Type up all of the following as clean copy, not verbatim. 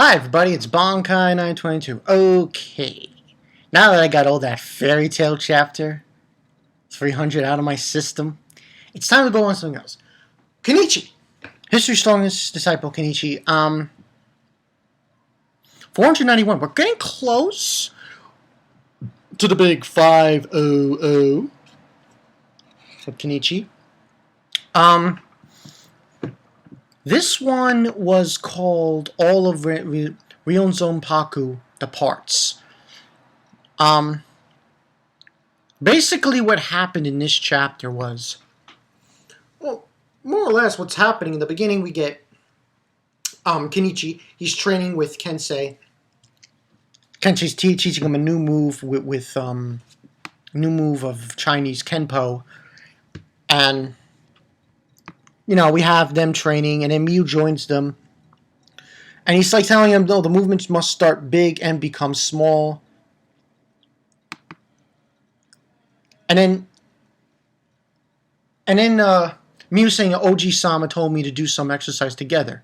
Hi everybody, it's Bonkai922. Okay, now that I got all that fairy tale chapter 300 out of my system, it's time to go on something else. Kenichi! History's strongest disciple, Kenichi. 491. We're getting close to the big 500 of Kenichi. This one was called All of Ryouzanpaku Departs. Basically what happened in this chapter was, well, more or less what's happening in the beginning. We get Kenichi. He's training with Kensei. Kensei's teaching him a new move with new move of Chinese Kenpo, and we have them training, and then Miyu joins them, and he's like telling him, no, the movements must start big and become small. And then Miyu saying, Oji-sama told me to do some exercise together.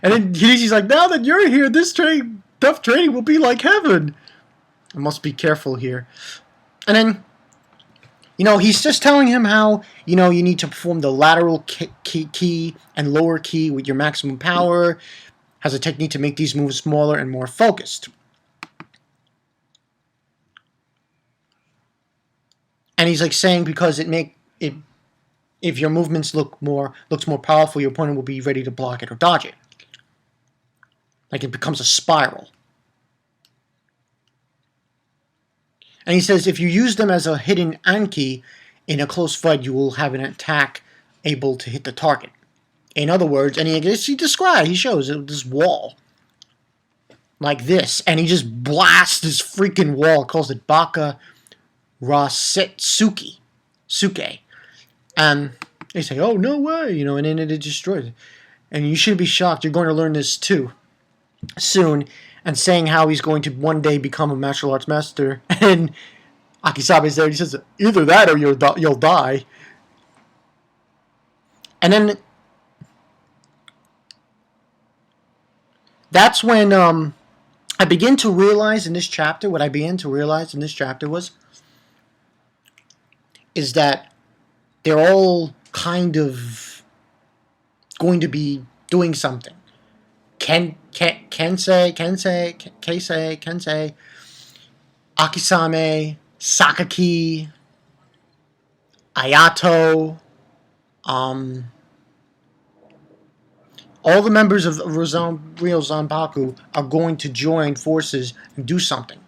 And then Kenichi's like, now that you're here, this tough training will be like heaven. I must be careful here. And then, he's just telling him how, you need to perform the lateral key and lower key with your maximum power. Has a technique to make these moves smaller and more focused. And he's like saying, because if your movements looks more powerful, your opponent will be ready to block it or dodge it. Like it becomes a spiral. And he says, if you use them as a hidden Anki in a close fight, you will have an attack able to hit the target. In other words, and he shows this wall. Like this. And he just blasts this freaking wall, calls it Baka Rasetsuke. And they say, oh, no way, and then it destroys it. And you shouldn't be shocked. You're going to learn this too soon. And saying how he's going to one day become a martial arts master. And Akisabe's there. He says, either that or you'll die. And then that's when I begin to realize in this chapter, what I began to realize in this chapter is that they're all kind of going to be doing something. Kensei, Akisame, Sakaki, Ayato, all the members of Ryouzanpaku are going to join forces and do something.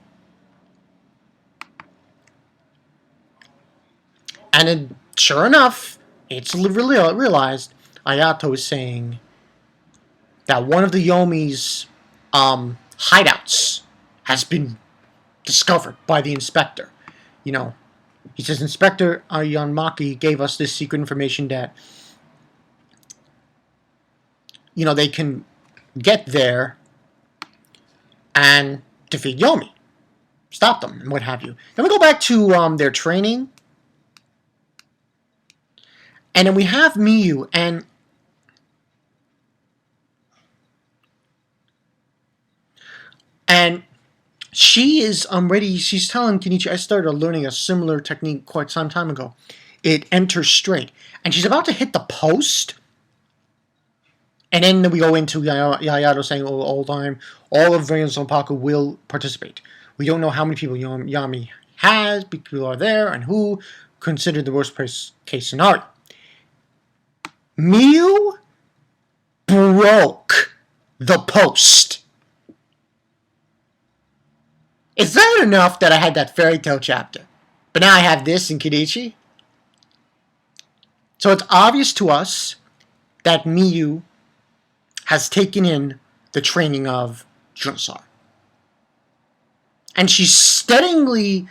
And then, sure enough, it's realized Ayato is saying that one of the Yomi's hideouts has been discovered by the inspector. He says, Inspector Ryouzanpaku gave us this secret information that, they can get there and defeat Yomi. Stop them and what have you. Then we go back to their training. And then we have Miyu, and she is ready. She's telling Kenichi, I started learning a similar technique quite some time ago. It enters straight. And she's about to hit the post. And then we go into Yayato saying all the time, all of Ryouzanpaku will participate. We don't know how many people Yomi has, people are there, and who considered the worst case scenario. Miyu broke the post. Is that enough that I had that fairy tale chapter? But now I have this in Kenichi? So it's obvious to us that Miyu has taken in the training of Junsar. And she's steadily...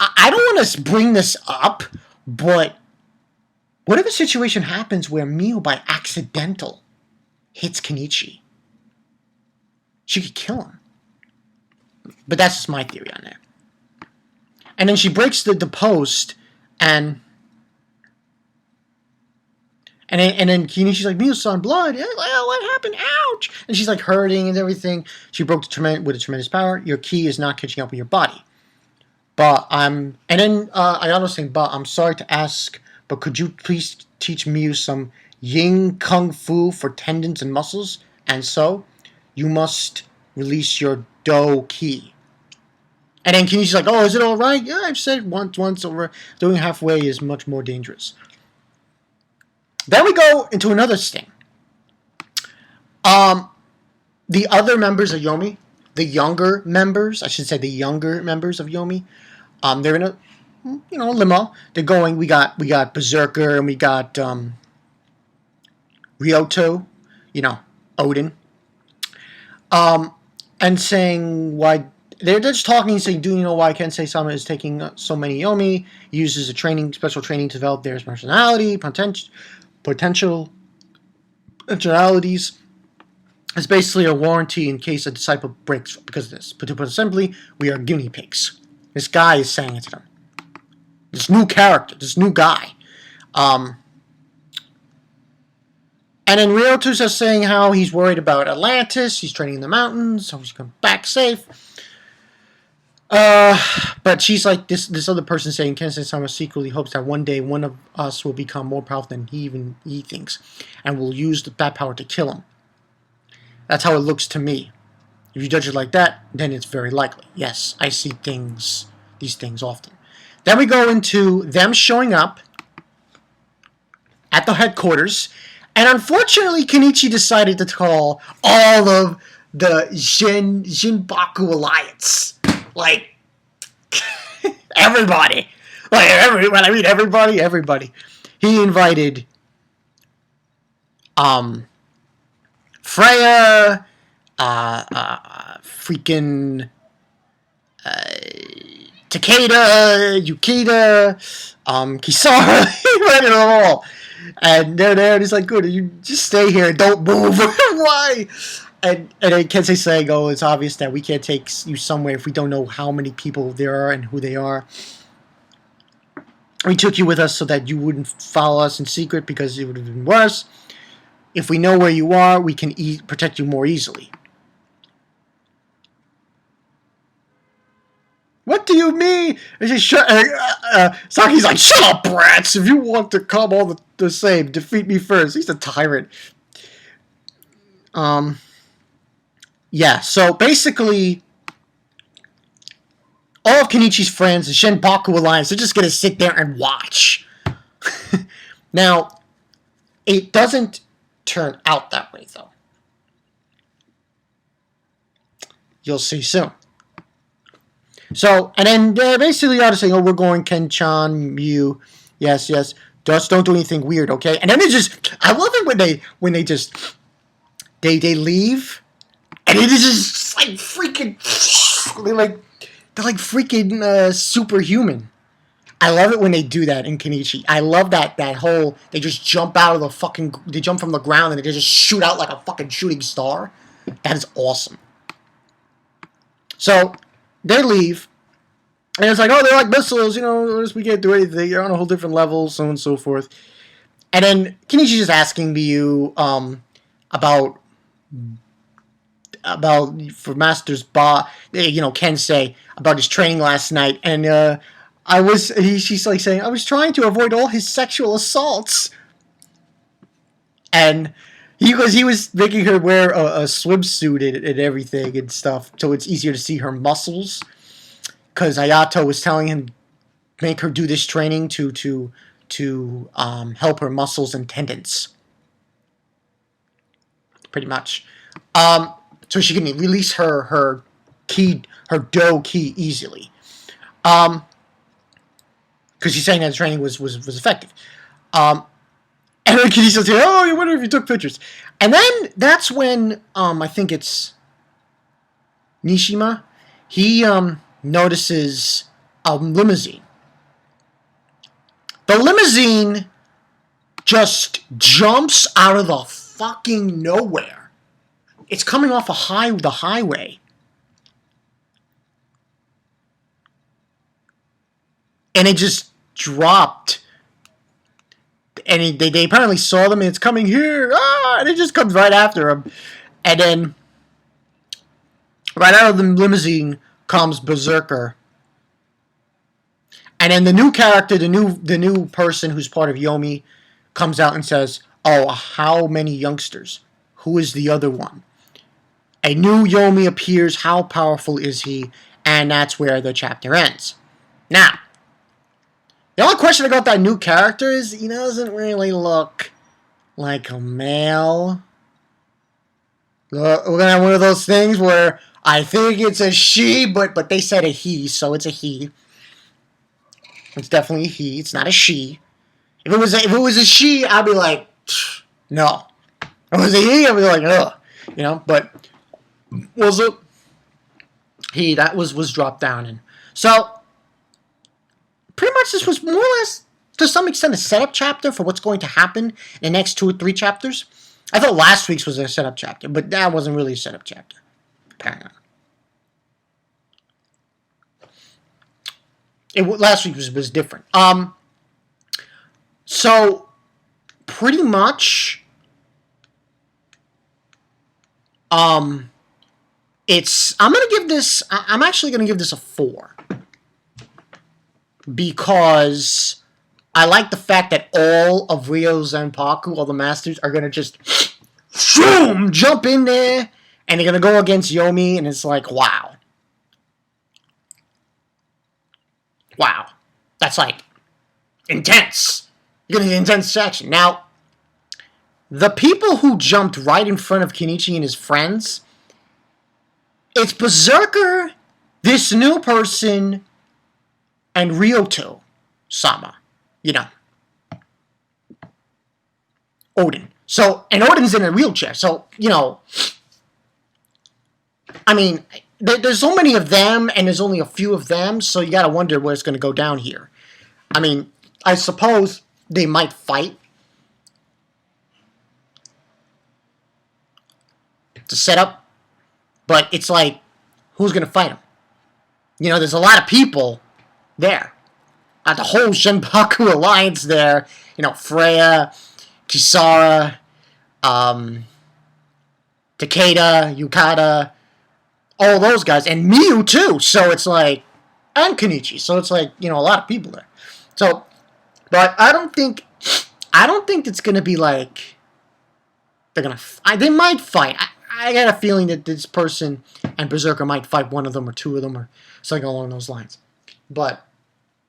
I don't want to bring this up, but what if a situation happens where Miyu, by accidental, hits Kenichi? She could kill him. But that's just my theory on that. And then she breaks the post, and And then Kenichi's like, Miyo-san, blood. Oh, what happened? Ouch! And she's like hurting and everything. She broke with a tremendous power. Your ki is not catching up with your body. But and then Ayano's saying, but I'm sorry to ask, but could you please teach Miyu some Yin Kung Fu for tendons and muscles? And so, you must release your Do Ki. And then Kenichi's like, oh, is it alright? Yeah, I've said it once over. Doing halfway is much more dangerous. Then we go into another sting. The other members of Yomi, the younger members of Yomi, they're in a limo. They're going. We got Berserker and we got Ryoto, Odin, and saying why they're just talking, saying, do you know why Kensei-sama is taking so many Yomi? He uses special training to develop their personality, potentialities. It's basically a warranty in case a disciple breaks because of this. But to put it simply, we are guinea pigs. This guy is saying it to them. This new character, this new guy. And then Ryoto's just saying how he's worried about Atlantis, he's training in the mountains, so he's going back safe. But she's like, this other person saying, Kensei-sama secretly hopes that one day one of us will become more powerful than he thinks, and will use that power to kill him. That's how it looks to me. If you judge it like that, then it's very likely. Yes, I see these things often. Then we go into them showing up at the headquarters, and unfortunately, Kenichi decided to call all of the Ryouzanpaku Alliance. Like, everybody. Everybody. He invited, Freya, freaking, Takeda, Yukita, Kisara, he invited them all. And they're there, and he's like, good, you just stay here, don't move. Why? And then Kensei saying, oh, it's obvious that we can't take you somewhere if we don't know how many people there are and who they are. We took you with us so that you wouldn't follow us in secret because it would have been worse. If we know where you are, we can protect you more easily. What do you mean? Saki's like, shut up, brats! If you want to come all the same, defeat me first. He's a tyrant. Yeah, so basically, all of Kenichi's friends, the Ryouzanpaku Alliance, they're just going to sit there and watch. Now, it doesn't turn out that way, though. You'll see soon. So, and then they're basically out saying, oh, we're going Ken-chan, you, yes, just don't do anything weird, okay? And then they just, I love it when they just, they leave, and it is just like freaking, they're like freaking superhuman. I love it when they do that in Kenichi. I love that whole, they just jump out of they jump from the ground and they just shoot out like a fucking shooting star. That is awesome. So, they leave, and it's like, oh, they're like missiles, we can't do anything, you're on a whole different level, so on and so forth. And then Kenichi's just asking you about for Master's Kensei, about his training last night, and she's like saying, I was trying to avoid all his sexual assaults. And he was making her wear a swimsuit and everything and stuff, so it's easier to see her muscles. Because Hayato was telling him, make her do this training to help her muscles and tendons. Pretty much. So she can release her Do Ki easily. Because she's saying that the training was effective. And then Kenichi says, oh, I wonder if you took pictures. And then that's when, I think it's Nishima, he notices a limousine. The limousine just jumps out of the fucking nowhere. It's coming off the highway. And it just dropped. and they apparently saw them, and it's coming here, and it just comes right after him. And then, right out of the limousine comes Berserker. And then the new character, the new person who's part of Yomi, comes out and says, "Oh, how many youngsters? Who is the other one?" A new Yomi appears. How powerful is he? And that's where the chapter ends. Now, the only question about that new character is he doesn't really look like a male. We're gonna have one of those things where I think it's a she, but they said a he, so it's a he. It's definitely a he. It's not a she. If it was a she, I'd be like, no. If it was a he, I'd be like, ugh. But was it he that was dropped down, and so pretty much this was more or less to some extent a setup chapter for what's going to happen in the next 2 or 3 chapters. I thought last week's was a setup chapter, but that wasn't really a setup chapter, apparently. Last week was different. So pretty much, it's I'm actually gonna give this a 4 because I like the fact that all of Ryouzanpaku, all the masters, are gonna just jump in there, and they're gonna go against Yomi, and it's like, wow. Wow. That's like intense. You're going to get intense action. Now, the people who jumped right in front of Kenichi and his friends, it's Berserker, this new person, and Ryoto-sama. Odin. So, and Odin's in a wheelchair. So, I mean, there's so many of them, and there's only a few of them, so you gotta wonder where it's gonna go down here. I mean, I suppose they might fight to set up, but it's like, who's gonna fight them? There's a lot of people there. The whole Shenpaku alliance there. Freya, Kisara, Takeda, Yukata, all those guys, and Miyu too. So it's like, and Kenichi. So it's like, a lot of people there. So, but I don't think it's gonna be like they're gonna. They might fight. I got a feeling that this person and Berserker might fight one of them or 2 of them or something along those lines. But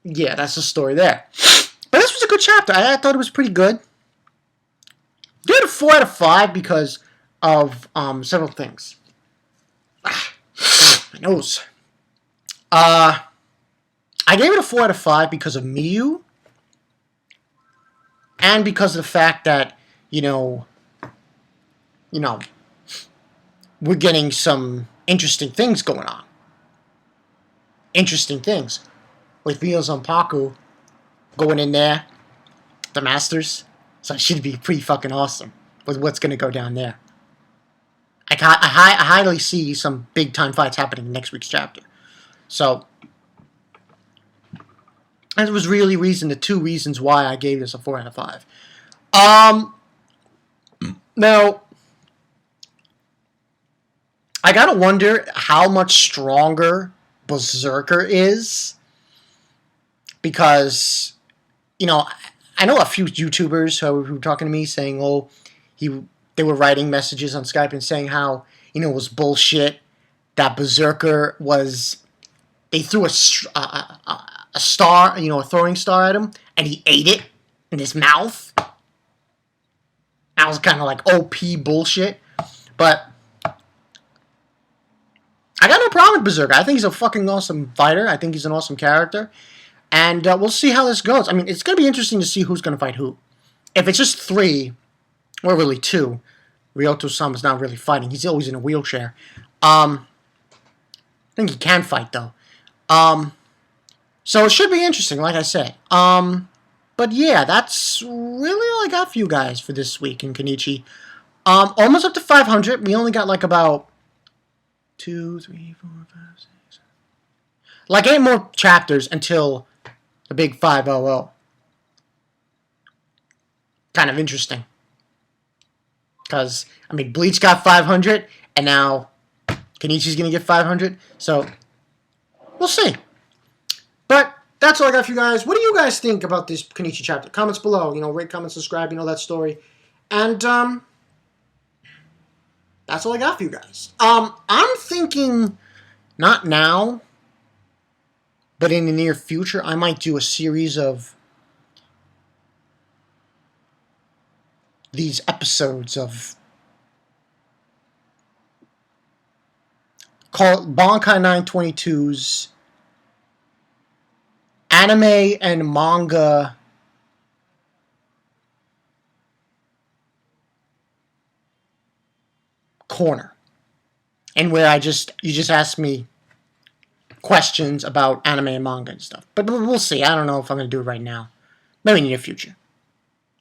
yeah, that's the story there. But this was a good chapter. I thought it was pretty good. Give it a 4 out of 5 because of several things. My nose. I gave it a 4 out of 5 because of Miyu. And because of the fact that, we're getting some interesting things going on. Interesting things. With Ryouzanpaku going in there, the Masters. So it should be pretty fucking awesome with what's going to go down there. I highly see some big time fights happening in next week's chapter. So, that was really the 2 reasons why I gave this a 4 out of 5. Now, I gotta wonder how much stronger Berserker is. Because, I know a few YouTubers who were talking to me saying, oh, they were writing messages on Skype and saying how, it was bullshit that Berserker was, they threw a star, a throwing star at him, and he ate it in his mouth. That was kind of like OP bullshit. But I got no problem with Berserker. I think he's a fucking awesome fighter. I think he's an awesome character. And we'll see how this goes. I mean, it's going to be interesting to see who's going to fight who. If it's just 3, or really 2, Ryoto-sama's not really fighting. He's always in a wheelchair. I think he can fight, though. So it should be interesting, like I said. But yeah, that's really all I got for you guys for this week in Kenichi. Almost up to 500. We only got like about 2, 3, 4, 5, 6... like 8 more chapters until the big 500. kind of interesting. Because, I mean, Bleach got 500, and now Kenichi's going to get 500. So, we'll see. But that's all I got for you guys. What do you guys think about this Kenichi chapter? Comments below. You know, rate, comment, subscribe. You know that story. And, that's all I got for you guys. I'm thinking, not now, but in the near future, I might do a series of these episodes of called Bankai 922's anime and manga corner, and where you just ask me questions about anime and manga and stuff. But we'll see. I don't know if I'm going to do it right now. Maybe in the near future.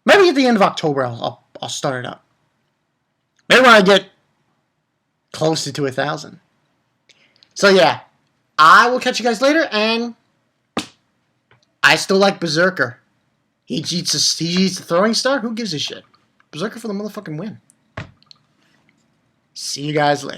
Maybe at the end of October I'll start it up. Maybe when I get closer to 1,000. So yeah, I will catch you guys later, and I still like Berserker. He eats a throwing star? Who gives a shit? Berserker for the motherfucking win. See you guys later.